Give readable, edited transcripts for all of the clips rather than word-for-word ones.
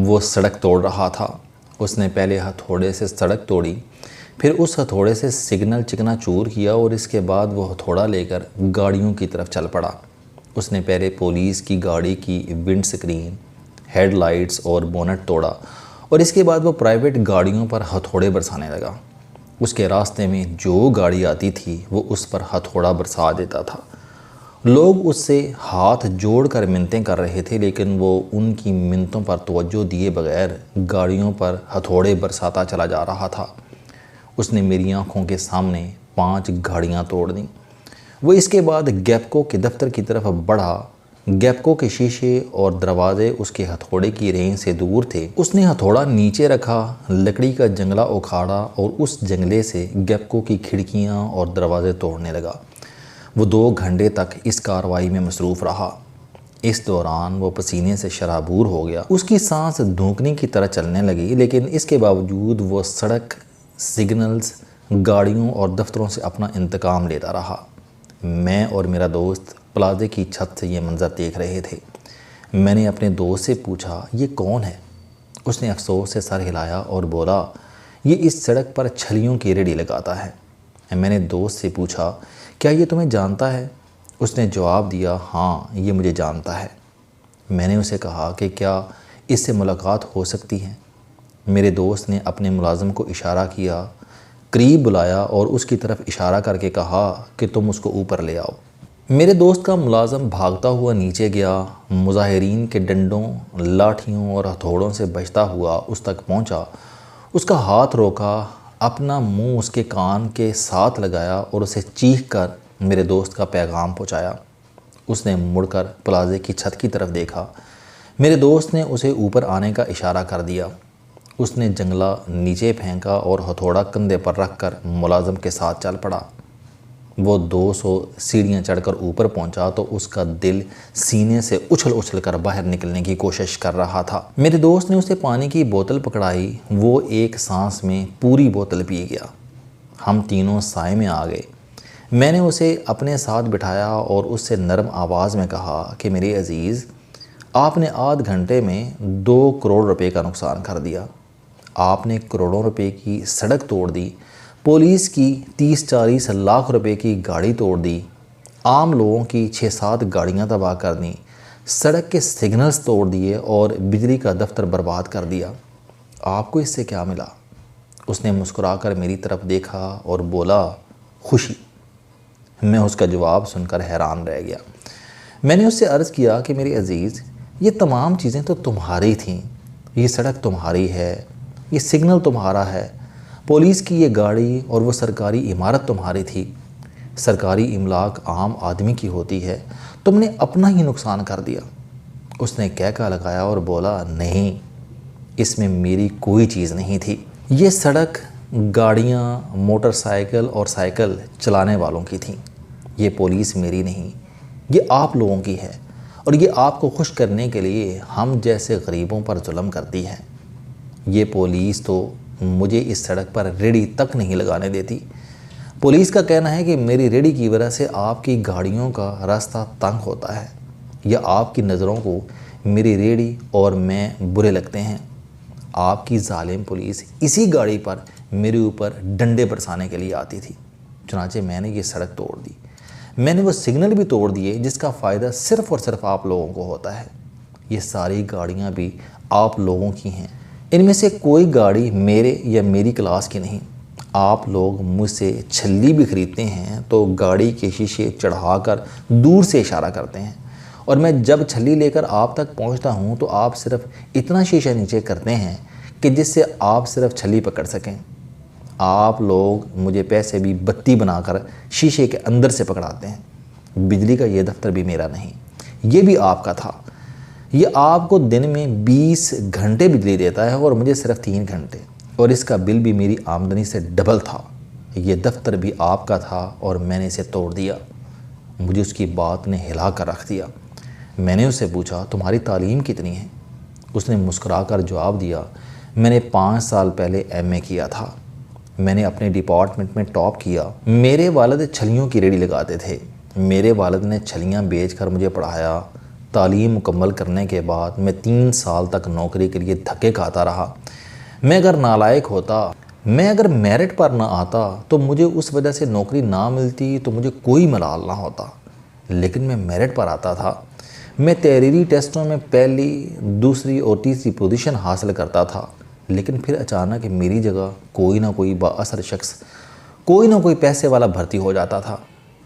وہ سڑک توڑ رہا تھا۔ اس نے پہلے ہتھوڑے سے سڑک توڑی، پھر اس ہتھوڑے سے سگنل چکنا چور کیا اور اس کے بعد وہ ہتھوڑا لے کر گاڑیوں کی طرف چل پڑا۔ اس نے پہلے پولیس کی گاڑی کی ونڈ سکرین، ہیڈ لائٹس اور بونٹ توڑا اور اس کے بعد وہ پرائیویٹ گاڑیوں پر ہتھوڑے برسانے لگا۔ اس کے راستے میں جو گاڑی آتی تھی وہ اس پر ہتھوڑا برسا دیتا تھا۔ لوگ اس سے ہاتھ جوڑ کر منتیں کر رہے تھے، لیکن وہ ان کی منتوں پر توجہ دیے بغیر گاڑیوں پر ہتھوڑے برساتا چلا جا رہا تھا۔ اس نے میری آنکھوں کے سامنے 5 گاڑیاں توڑ دیں۔ وہ اس کے بعد گیپکو کے دفتر کی طرف بڑھا۔ گیپکو کے شیشے اور دروازے اس کے ہتھوڑے کی رینج سے دور تھے۔ اس نے ہتھوڑا نیچے رکھا، لکڑی کا جنگلہ اکھاڑا اور اس جنگلے سے گیپکو کی کھڑکیاں اور دروازے توڑنے لگا۔ وہ 2 گھنٹے تک اس کارروائی میں مصروف رہا۔ اس دوران وہ پسینے سے شرابور ہو گیا۔ اس کی سانس دھونکنے کی طرح چلنے لگی، لیکن اس کے باوجود وہ سڑک، سگنلز، گاڑیوں اور دفتروں سے اپنا انتقام لیتا رہا۔ میں اور میرا دوست پلازے کی چھت سے یہ منظر دیکھ رہے تھے۔ میں نے اپنے دوست سے پوچھا، یہ کون ہے؟ اس نے افسوس سے سر ہلایا اور بولا، یہ اس سڑک پر چھلیوں کی ریڑھی لگاتا ہے۔ میں نے دوست سے پوچھا، کیا یہ تمہیں جانتا ہے؟ اس نے جواب دیا، ہاں یہ مجھے جانتا ہے۔ میں نے اسے کہا کہ کیا اس سے ملاقات ہو سکتی ہے؟ میرے دوست نے اپنے ملازم کو اشارہ کیا، قریب بلایا اور اس کی طرف اشارہ کر کے کہا کہ تم اس کو اوپر لے آؤ۔ میرے دوست کا ملازم بھاگتا ہوا نیچے گیا، مظاہرین کے ڈنڈوں، لاٹھیوں اور ہتھوڑوں سے بچتا ہوا اس تک پہنچا۔ اس کا ہاتھ روکا، اپنا منہ اس کے کان کے ساتھ لگایا اور اسے چیخ کر میرے دوست کا پیغام پہنچایا۔ اس نے مڑ کر پلازے کی چھت کی طرف دیکھا۔ میرے دوست نے اسے اوپر آنے کا اشارہ کر دیا۔ اس نے جنگلہ نیچے پھینکا اور ہتھوڑا کندھے پر رکھ کر ملازم کے ساتھ چل پڑا۔ وہ 200 سیڑھیاں چڑھ کر اوپر پہنچا تو اس کا دل سینے سے اچھل کر باہر نکلنے کی کوشش کر رہا تھا۔ میرے دوست نے اسے پانی کی بوتل پکڑائی، وہ ایک سانس میں پوری بوتل پی گیا۔ ہم تینوں سائے میں آ گئے۔ میں نے اسے اپنے ساتھ بٹھایا اور اس سے نرم آواز میں کہا کہ میرے عزیز، آپ نے آدھ گھنٹے میں 2 کروڑ روپے کا نقصان کر دیا۔ آپ نے کروڑوں روپے کی سڑک توڑ دی، پولیس کی 30-40 لاکھ روپے کی گاڑی توڑ دی، عام لوگوں کی 6-7 گاڑیاں تباہ کر دیں، سڑک کے سگنلز توڑ دیے اور بجلی کا دفتر برباد کر دیا۔ آپ کو اس سے کیا ملا؟ اس نے مسکرا کر میری طرف دیکھا اور بولا، خوشی۔ میں اس کا جواب سن کر حیران رہ گیا۔ میں نے اس سے عرض کیا کہ میرے عزیز، یہ تمام چیزیں تو تمہاری تھیں، یہ سڑک تمہاری ہے، یہ سگنل تمہارا ہے، پولیس کی یہ گاڑی اور وہ سرکاری عمارت تمہاری تھی۔ سرکاری املاک عام آدمی کی ہوتی ہے، تم نے اپنا ہی نقصان کر دیا۔ اس نے کہکا لگایا اور بولا، نہیں، اس میں میری کوئی چیز نہیں تھی۔ یہ سڑک، گاڑیاں، موٹر سائیکل اور سائیکل چلانے والوں کی تھیں۔ یہ پولیس میری نہیں، یہ آپ لوگوں کی ہے، اور یہ آپ کو خوش کرنے کے لیے ہم جیسے غریبوں پر ظلم کرتی ہے۔ یہ پولیس تو مجھے اس سڑک پر ریڑھی تک نہیں لگانے دیتی۔ پولیس کا کہنا ہے کہ میری ریڑھی کی وجہ سے آپ کی گاڑیوں کا راستہ تنگ ہوتا ہے، یا آپ کی نظروں کو میری ریڑھی اور میں برے لگتے ہیں۔ آپ کی ظالم پولیس اسی گاڑی پر میرے اوپر ڈنڈے برسانے کے لیے آتی تھی۔ چنانچہ میں نے یہ سڑک توڑ دی۔ میں نے وہ سگنل بھی توڑ دیے جس کا فائدہ صرف اور صرف آپ لوگوں کو ہوتا ہے۔ یہ ساری گاڑیاں بھی آپ لوگوں کی ہیں۔ ان میں سے کوئی گاڑی میرے یا میری کلاس کی نہیں۔ آپ لوگ مجھ سے چھلی بھی خریدتے ہیں تو گاڑی کے شیشے چڑھا کر دور سے اشارہ کرتے ہیں، اور میں جب چھلی لے کر آپ تک پہنچتا ہوں تو آپ صرف اتنا شیشہ نیچے کرتے ہیں کہ جس سے آپ صرف چھلی پکڑ سکیں۔ آپ لوگ مجھے پیسے بھی بتی بنا کر شیشے کے اندر سے پکڑاتے ہیں۔ بجلی کا یہ دفتر بھی میرا نہیں، یہ بھی آپ کا تھا۔ یہ آپ کو دن میں 20 گھنٹے بجلی دیتا ہے اور مجھے صرف 3 گھنٹے، اور اس کا بل بھی میری آمدنی سے ڈبل تھا۔ یہ دفتر بھی آپ کا تھا اور میں نے اسے توڑ دیا۔ مجھے اس کی بات نے ہلا کر رکھ دیا۔ میں نے اس سے پوچھا، تمہاری تعلیم کتنی ہے؟ اس نے مسکرا کر جواب دیا، میں نے 5 سال پہلے ایم اے کیا تھا۔ میں نے اپنے ڈپارٹمنٹ میں ٹاپ کیا۔ میرے والد چھلیوں کی ریڑھی لگاتے تھے۔ میرے والد نے چھلیاں بیچ کر مجھے پڑھایا، تعلیم مکمل کرنے کے بعد میں 3 سال تک نوکری کے لیے دھکے کھاتا رہا۔ میں اگر نالائق ہوتا، میں اگر میرٹ پر نہ آتا تو مجھے اس وجہ سے نوکری نہ ملتی تو مجھے کوئی ملال نہ ہوتا، لیکن میں میرٹ پر آتا تھا۔ میں تحریری ٹیسٹوں میں پہلی، دوسری اور تیسری پوزیشن حاصل کرتا تھا، لیکن پھر اچانک میری جگہ کوئی نہ کوئی با اثر شخص، کوئی نہ کوئی پیسے والا بھرتی ہو جاتا تھا۔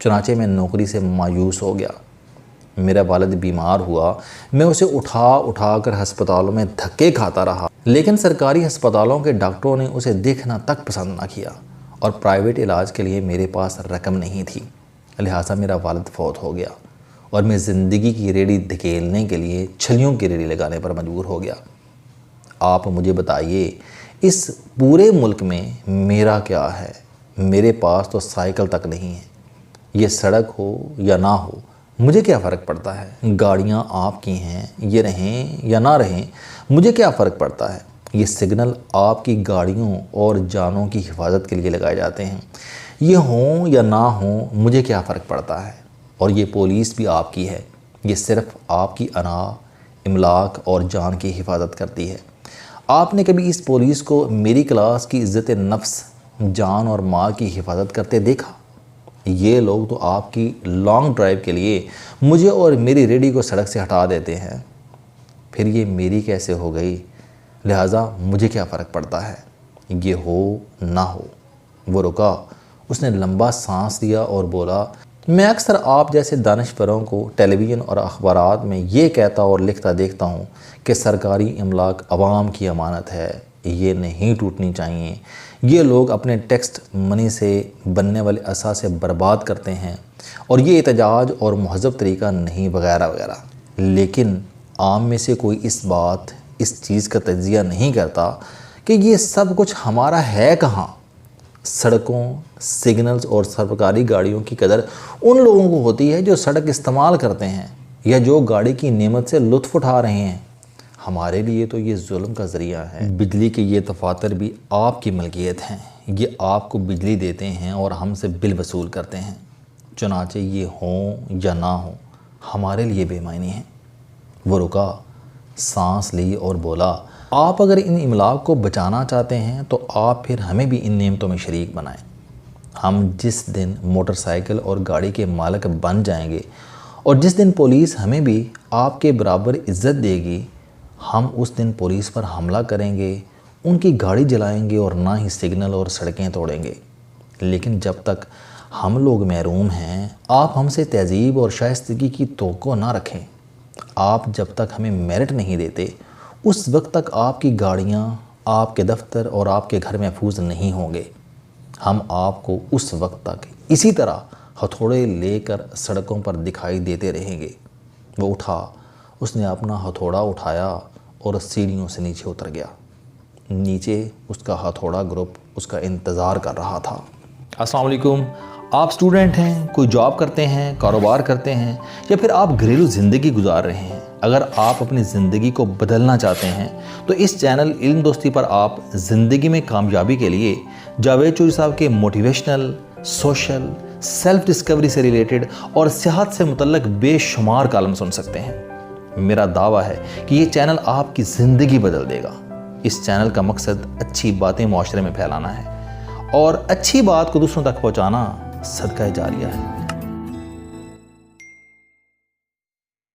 چنانچہ میں نوکری سے مایوس ہو گیا۔ میرا والد بیمار ہوا، میں اسے اٹھا کر ہسپتالوں میں دھکے کھاتا رہا، لیکن سرکاری ہسپتالوں کے ڈاکٹروں نے اسے دیکھنا تک پسند نہ کیا اور پرائیویٹ علاج کے لیے میرے پاس رقم نہیں تھی، لہٰذا میرا والد فوت ہو گیا اور میں زندگی کی ریڑھی دھکیلنے کے لیے چھلیوں کی ریڑھی لگانے پر مجبور ہو گیا۔ آپ مجھے بتائیے، اس پورے ملک میں میرا کیا ہے؟ میرے پاس تو سائیکل تک نہیں ہے۔ یہ سڑک ہو یا نہ ہو، مجھے کیا فرق پڑتا ہے؟ گاڑیاں آپ کی ہیں، یہ رہیں یا نہ رہیں، مجھے کیا فرق پڑتا ہے؟ یہ سگنل آپ کی گاڑیوں اور جانوں کی حفاظت کے لیے لگائے جاتے ہیں، یہ ہوں یا نہ ہوں، مجھے کیا فرق پڑتا ہے؟ اور یہ پولیس بھی آپ کی ہے، یہ صرف آپ کی انا، املاک اور جان کی حفاظت کرتی ہے۔ آپ نے کبھی اس پولیس کو میری کلاس کی عزت نفس، جان اور مال کی حفاظت کرتے دیکھا؟ یہ لوگ تو آپ کی لانگ ڈرائیو کے لیے مجھے اور میری ریڈی کو سڑک سے ہٹا دیتے ہیں، پھر یہ میری کیسے ہو گئی؟ لہٰذا مجھے کیا فرق پڑتا ہے؟ یہ ہو نہ ہو۔ وہ رکا، اس نے لمبا سانس لیا اور بولا، میں اکثر آپ جیسے دانشوروں کو ٹیلی ویژن اور اخبارات میں یہ کہتا اور لکھتا دیکھتا ہوں کہ سرکاری املاک عوام کی امانت ہے، یہ نہیں ٹوٹنی چاہیے، یہ لوگ اپنے ٹیکس منی سے بننے والے اثاثے برباد کرتے ہیں اور یہ احتجاج اور مہذب طریقہ نہیں وغیرہ وغیرہ، لیکن عام میں سے کوئی اس چیز کا تجزیہ نہیں کرتا کہ یہ سب کچھ ہمارا ہے کہاں۔ سڑکوں، سگنلز اور سرکاری گاڑیوں کی قدر ان لوگوں کو ہوتی ہے جو سڑک استعمال کرتے ہیں یا جو گاڑی کی نعمت سے لطف اٹھا رہے ہیں۔ ہمارے لیے تو یہ ظلم کا ذریعہ ہے۔ بجلی کے یہ دفاتر بھی آپ کی ملکیت ہیں، یہ آپ کو بجلی دیتے ہیں اور ہم سے بل وصول کرتے ہیں، چنانچہ یہ ہوں یا نہ ہوں ہمارے لیے بے معنی ہیں۔ وہ رکا، سانس لی اور بولا، آپ اگر ان املاک کو بچانا چاہتے ہیں تو آپ پھر ہمیں بھی ان نعمتوں میں شریک بنائیں۔ ہم جس دن موٹر سائیکل اور گاڑی کے مالک بن جائیں گے اور جس دن پولیس ہمیں بھی آپ کے برابر عزت دے گی، ہم اس دن پولیس پر حملہ کریں گے، ان کی گاڑی جلائیں گے اور نہ ہی سگنل اور سڑکیں توڑیں گے۔ لیکن جب تک ہم لوگ محروم ہیں، آپ ہم سے تہذیب اور شائستگی کی توقع نہ رکھیں۔ آپ جب تک ہمیں میرٹ نہیں دیتے، اس وقت تک آپ کی گاڑیاں، آپ کے دفتر اور آپ کے گھر محفوظ نہیں ہوں گے۔ ہم آپ کو اس وقت تک اسی طرح ہتھوڑے لے کر سڑکوں پر دکھائی دیتے رہیں گے۔ وہ اٹھا، اس نے اپنا ہتھوڑا اٹھایا اور سیڑھیوں سے نیچے اتر گیا۔ نیچے اس کا ہتھوڑا گروپ اس کا انتظار کر رہا تھا۔ السلام علیکم، آپ سٹوڈنٹ ہیں، کوئی جاب کرتے ہیں، کاروبار کرتے ہیں یا پھر آپ گھریلو زندگی گزار رہے ہیں۔ اگر آپ اپنی زندگی کو بدلنا چاہتے ہیں تو اس چینل علم دوستی پر آپ زندگی میں کامیابی کے لیے جاوید چوہری صاحب کے موٹیویشنل، سوشل، سیلف ڈسکوری سے ریلیٹڈ اور صحت سے متعلق بے شمار کالم سن سکتے ہیں۔ میرا دعویٰ ہے کہ یہ چینل آپ کی زندگی بدل دے گا۔ اس چینل کا مقصد اچھی باتیں معاشرے میں پھیلانا ہے اور اچھی بات کو دوسروں تک پہنچانا صدقہ جاریہ ہے۔